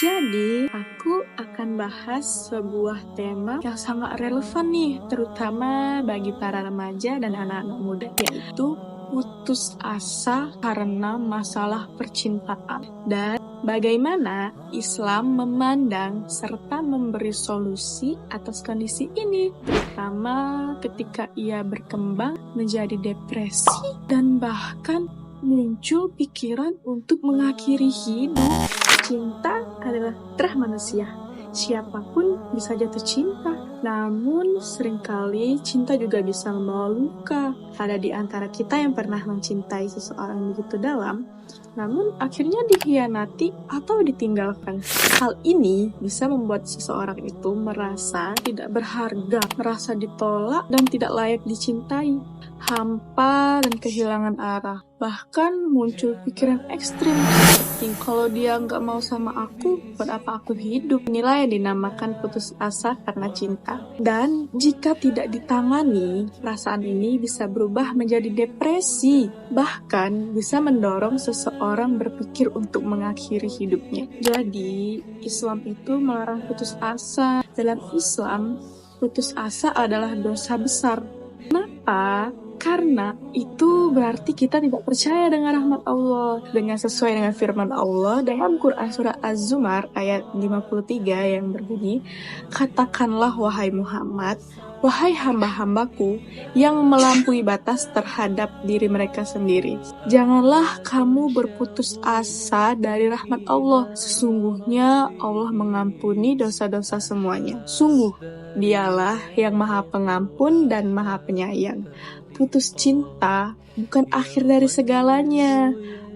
Jadi, aku akan bahas sebuah tema yang sangat relevan nih, terutama bagi para remaja dan anak-anak muda, yaitu putus asa karena masalah percintaan. Dan bagaimana Islam memandang serta memberi solusi atas kondisi ini, terutama ketika ia berkembang menjadi depresi dan bahkan muncul pikiran untuk mengakhiri hidup. Cinta adalah fitrah manusia. Siapapun bisa jatuh cinta. Namun seringkali cinta juga bisa membawa luka. Ada di antara kita yang pernah mencintai seseorang begitu dalam, namun akhirnya dikhianati atau ditinggalkan. Hal ini bisa membuat seseorang itu merasa tidak berharga, merasa ditolak dan tidak layak dicintai, hampa dan kehilangan arah. Bahkan muncul pikiran ekstrim seperti, kalau dia nggak mau sama aku, buat apa aku hidup? Inilah yang dinamakan putus asa karena cinta. Dan jika tidak ditangani, perasaan ini bisa berubah menjadi depresi, bahkan bisa mendorong seseorang berpikir untuk mengakhiri hidupnya. Jadi, Islam itu melarang putus asa. Dalam Islam, putus asa adalah dosa besar. Kenapa? Karena itu berarti kita tidak percaya dengan rahmat Allah. Dengan sesuai dengan firman Allah dalam Quran surah Az-Zumar ayat 53 yang berbunyi, "Katakanlah wahai Muhammad, wahai hamba-hambaku yang melampaui batas terhadap diri mereka sendiri. Janganlah kamu berputus asa dari rahmat Allah. Sesungguhnya Allah mengampuni dosa-dosa semuanya. Sungguh, Dialah yang Maha Pengampun dan Maha Penyayang." Putus cinta bukan akhir dari segalanya.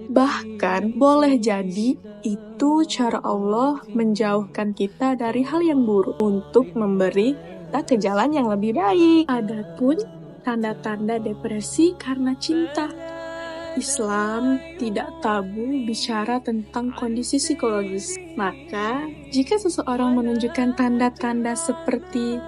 Bahkan boleh jadi itu cara Allah menjauhkan kita dari hal yang buruk untuk memberi kita ke jalan yang lebih baik. Adapun tanda-tanda depresi karena cinta, Islam tidak tabu bicara tentang kondisi psikologis. Maka, jika seseorang menunjukkan tanda-tanda seperti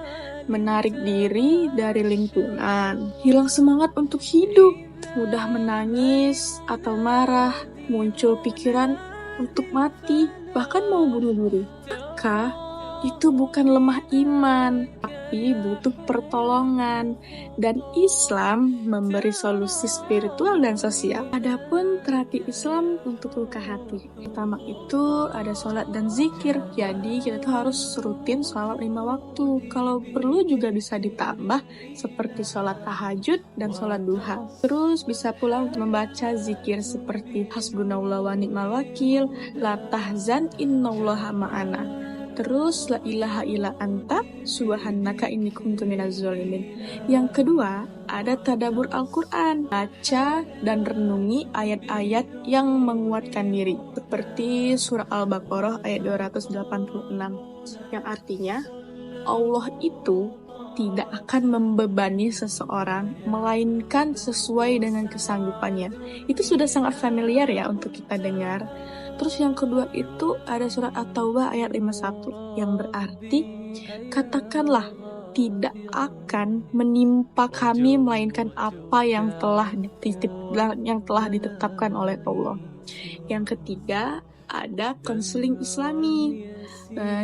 menarik diri dari lingkungan, hilang semangat untuk hidup, mudah menangis atau marah, muncul pikiran untuk mati, bahkan mau bunuh diri, maka itu bukan lemah iman, tapi butuh pertolongan, dan Islam memberi solusi spiritual dan sosial. Adapun terapi Islam untuk luka hati, pertama itu ada sholat dan zikir. Jadi kita tuh harus rutin sholat 5 waktu. Kalau perlu juga bisa ditambah seperti sholat tahajud dan sholat duha. Terus bisa pula membaca zikir seperti hasbunallah wa ni'mal wakil, la tahzan innallaha ma'ana. Terus la ilaha illa anta subhanaka inni kuntu minaz zalimin. Yang kedua, ada tadabbur Al-Qur'an. Baca dan renungi ayat-ayat yang menguatkan diri, seperti surah Al-Baqarah ayat 286, yang artinya Allah itu tidak akan membebani seseorang, melainkan sesuai dengan kesanggupannya. Itu sudah sangat familiar ya untuk kita dengar. Terus yang kedua itu ada surat At-Taubah ayat 51, yang berarti, katakanlah tidak akan menimpa kami melainkan apa yang telah ditetapkan oleh Allah. Yang ketiga ada konseling Islami.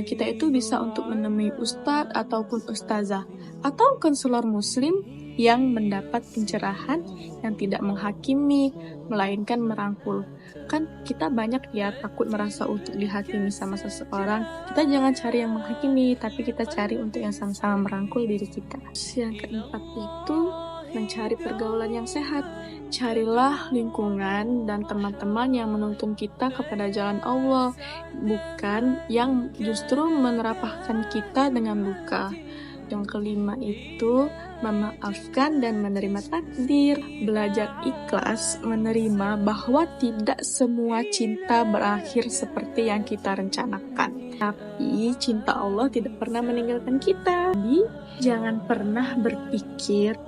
Kita itu bisa untuk menemui ustadz ataupun ustazah atau konselor muslim yang mendapat pencerahan yang tidak menghakimi, melainkan merangkul. Kan kita banyak ya takut merasa untuk dihakimi sama seseorang. Kita jangan cari yang menghakimi, tapi kita cari untuk yang sama-sama merangkul diri kita. Yang keempat itu mencari pergaulan yang sehat. Carilah lingkungan dan teman-teman yang menuntun kita kepada jalan Allah, bukan yang justru menerapkan kita dengan luka. Yang kelima itu memaafkan dan menerima takdir. Belajar ikhlas menerima bahwa tidak semua cinta berakhir seperti yang kita rencanakan. Tapi cinta Allah tidak pernah meninggalkan kita. Jadi jangan pernah berpikir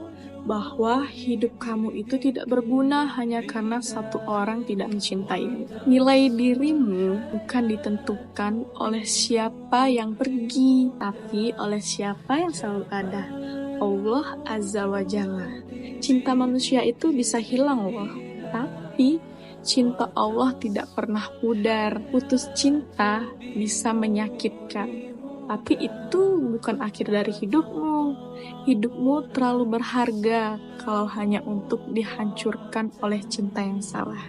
bahwa hidup kamu itu tidak berguna hanya karena satu orang tidak mencintaimu. Nilai dirimu bukan ditentukan oleh siapa yang pergi, tapi oleh siapa yang selalu ada. Allah Azza wa Jalla. Cinta manusia itu bisa hilang loh, tapi cinta Allah tidak pernah pudar. Putus cinta bisa menyakitkan, tapi itu bukan akhir dari hidupmu. Hidupmu terlalu berharga kalau hanya untuk dihancurkan oleh cinta yang salah.